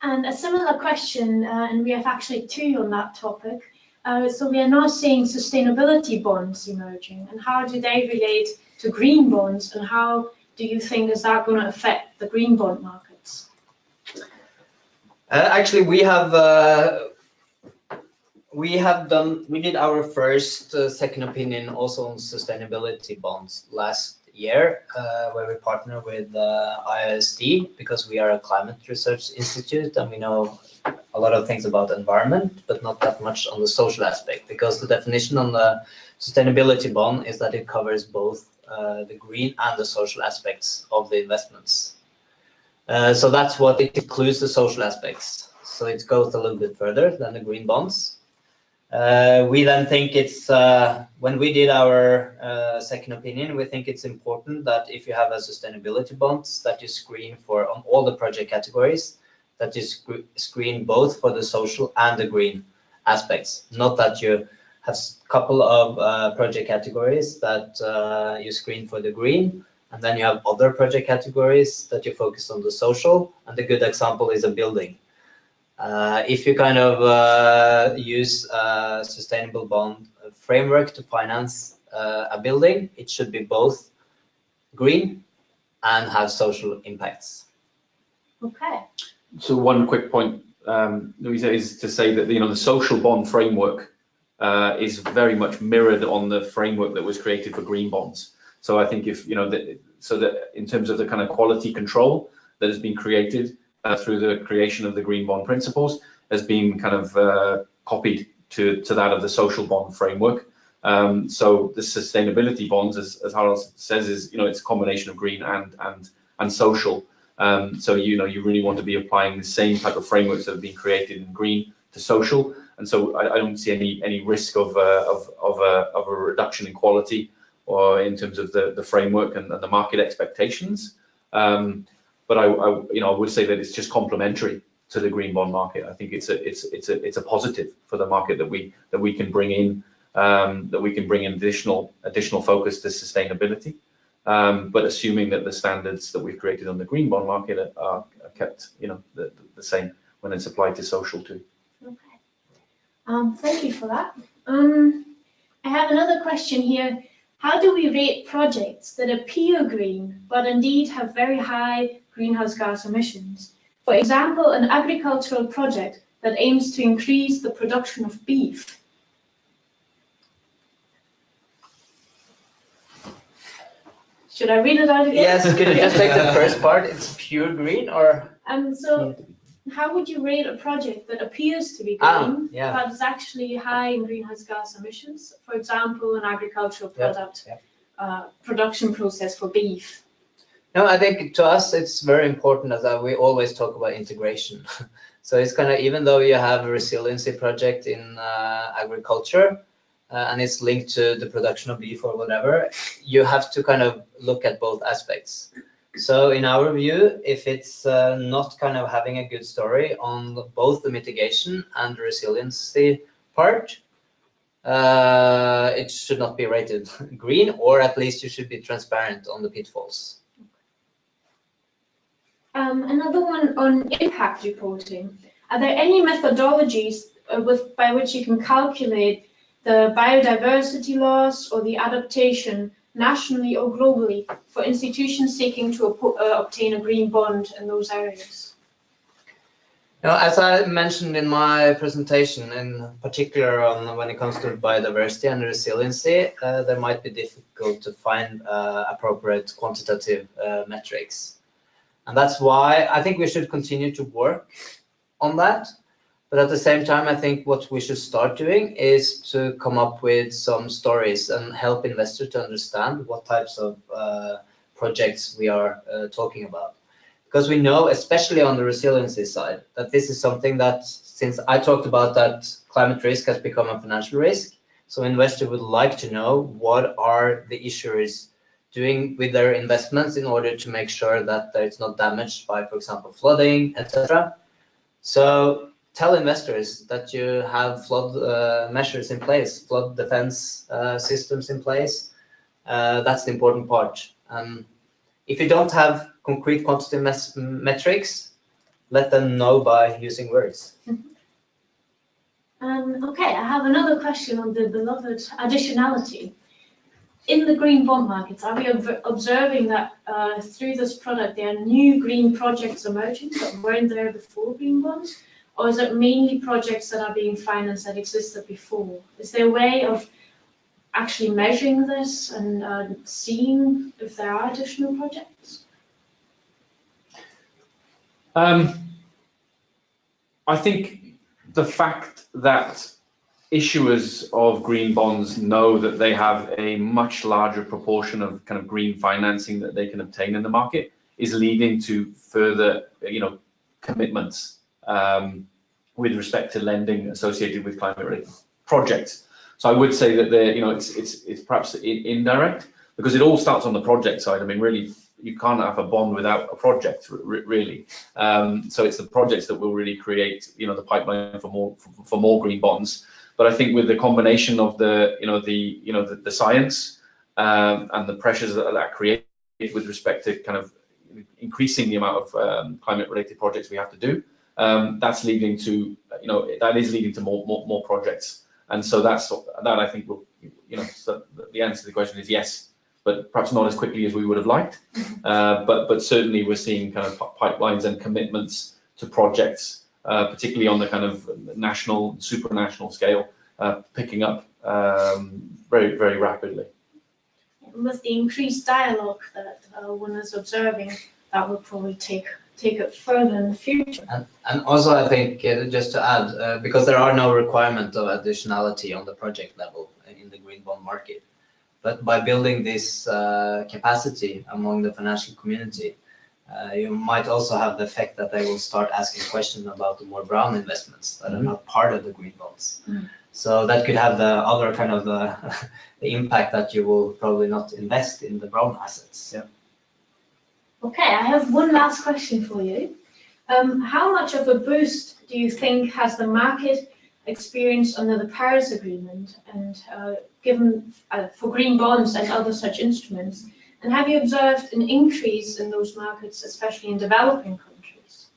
And a similar question, and we have actually two on that topic. So we are now seeing sustainability bonds emerging, and how do they relate to green bonds, and how do you think is that going to affect the green bond markets? Actually, we did our first second opinion also on sustainability bonds last year, where we partner with IISD because we are a climate research institute and we know a lot of things about environment, but not that much on the social aspect, because the definition on the sustainability bond is that it covers both the green and the social aspects of the investments. So that's what it includes, the social aspects. So it goes a little bit further than the green bonds. We then think it's, when we did our second opinion, we think it's important that if you have a sustainability bonds, that you screen for on all the project categories, that you screen both for the social and the green aspects. Not that you have a couple of project categories that you screen for the green, and then you have other project categories that you focus on the social, and a good example is a building. If you kind of use a sustainable bond framework to finance a building, it should be both green and have social impacts. Okay. So one quick point, Louisa, is to say that the social bond framework is very much mirrored on the framework that was created for green bonds. So I think if so that in terms of the kind of quality control that has been created through the creation of the green bond principles has been kind of copied to that of the social bond framework. So the sustainability bonds, as Harald says, is it's a combination of green and social. So you really want to be applying the same type of frameworks that have been created in green to social, and so I don't see any risk of a reduction in quality or in terms of the framework and the market expectations. But I would say that it's just complementary to the green bond market. I think it's a positive for the market that we can bring in additional focus to sustainability. But assuming that the standards that we've created on the green bond market are kept, the same when it's applied to social too. Okay. Thank you for that. I have another question here. How do we rate projects that appear green but indeed have very high greenhouse gas emissions? For example, an agricultural project that aims to increase the production of beef. Should I read it out again? Yes, could you just take the first part? It's pure green, or? So how would you rate a project that appears to be green, but is actually high in greenhouse gas emissions? For example, an agricultural product, production process for beef. No, I think to us it's very important that we always talk about integration. So it's kind of, even though you have a resiliency project in agriculture and it's linked to the production of beef or whatever, you have to kind of look at both aspects. So in our view, if it's not kind of having a good story on both the mitigation and the resiliency part, it should not be rated green, or at least you should be transparent on the pitfalls. Another one on impact reporting. Are there any methodologies by which you can calculate the biodiversity loss or the adaptation nationally or globally for institutions seeking to obtain a green bond in those areas? As I mentioned in my presentation, in particular on when it comes to biodiversity and resiliency, there might be difficult to find appropriate quantitative metrics. And that's why I think we should continue to work on that. But at the same time, I think what we should start doing is to come up with some stories and help investors to understand what types of projects we are talking about. Because we know, especially on the resiliency side, that this is something that, since I talked about that climate risk has become a financial risk, so investors would like to know what are the issuers doing with their investments in order to make sure that it's not damaged by, for example, flooding, etc. So tell investors that you have flood measures in place, flood defense systems in place. That's the important part. If you don't have concrete quantitative metrics, let them know by using words. Okay, I have another question on the beloved additionality. In the green bond markets, are we observing that through this product there are new green projects emerging that weren't there before green bonds? Or is it mainly projects that are being financed that existed before? Is there a way of actually measuring this and seeing if there are additional projects? I think the fact that issuers of green bonds know that they have a much larger proportion of kind of green financing that they can obtain in the market is leading to further, commitments with respect to lending associated with climate-related projects. So I would say that it's perhaps indirect, because it all starts on the project side. I mean, really, you can't have a bond without a project, really. So it's the projects that will really create, the pipeline for more green bonds. But I think with the combination of the science and the pressures that create with respect to kind of increasing the amount of climate-related projects we have to do, that's leading to more projects. And so that I think will, so the answer to the question is yes, but perhaps not as quickly as we would have liked. But certainly we're seeing kind of pipelines and commitments to projects, particularly on the kind of national, supranational scale, picking up very, very rapidly. With the increased dialogue that one is observing, that will probably take it further in the future. And also, I think, just to add, because there are no requirement of additionality on the project level in the green bond market, but by building this capacity among the financial community, you might also have the effect that they will start asking questions about the more brown investments that are not part of the green bonds. So that could have the other kind of the impact that you will probably not invest in the brown assets. Yeah. Okay, I have one last question for you. How much of a boost do you think has the market experienced under the Paris Agreement and given for green bonds and other such instruments? And have you observed an increase in those markets, especially in developing countries?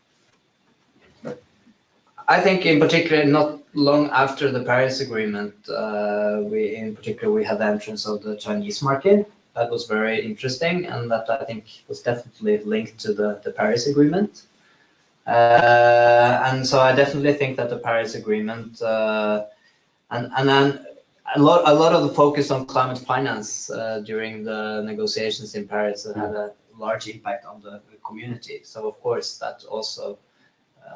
I think in particular, not long after the Paris Agreement, we had the entrance of the Chinese market. That was very interesting, and that I think was definitely linked to the Paris Agreement. And so I definitely think that the Paris Agreement and then a lot of the focus on climate finance during the negotiations in Paris had a large impact on the community. So of course that also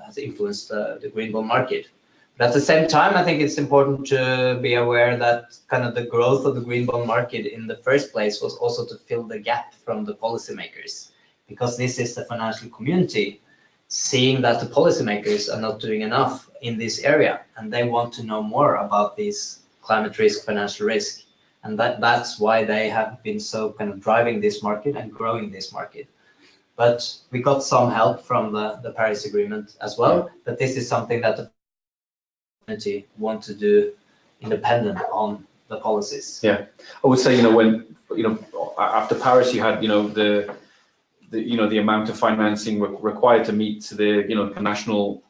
has influenced the green bond market. But at the same time, I think it's important to be aware that kind of the growth of the green bond market in the first place was also to fill the gap from the policymakers, because this is the financial community seeing that the policymakers are not doing enough in this area, and they want to know more about these climate risk, financial risk. And that's why they have been so kind of driving this market and growing this market. But we got some help from the Paris Agreement as well, but this is something that the community want to do independent on the policies. Yeah, I would say, when, after Paris, you had, the amount of financing required to meet the, the national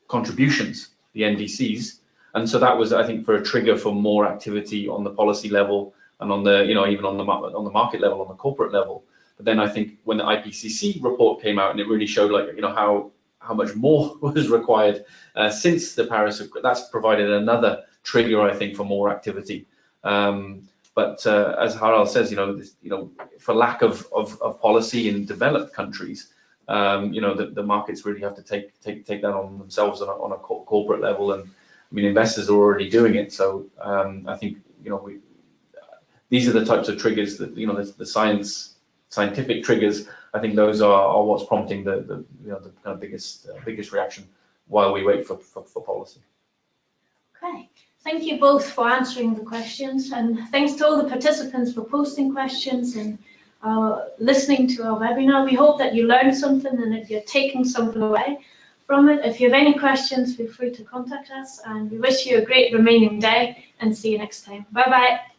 contributions, the NDCs. And so that was, I think, for a trigger for more activity on the policy level and on the, even on the market level, on the corporate level. But then I think when the IPCC report came out, and it really showed, like, how much more was required since the Paris, that's provided another trigger, I think, for more activity. But as Harald says, for lack of policy in developed countries, the markets really have to take that on themselves on a corporate level. And I mean, investors are already doing it. So I think, these are the types of triggers that, the scientific triggers. I think those are what's prompting the kind of biggest reaction while we wait for policy. Okay, thank you both for answering the questions, and thanks to all the participants for posting questions and listening to our webinar. We hope that you learned something and that you're taking something away from it. If you have any questions, feel free to contact us, and we wish you a great remaining day and see you next time. Bye bye.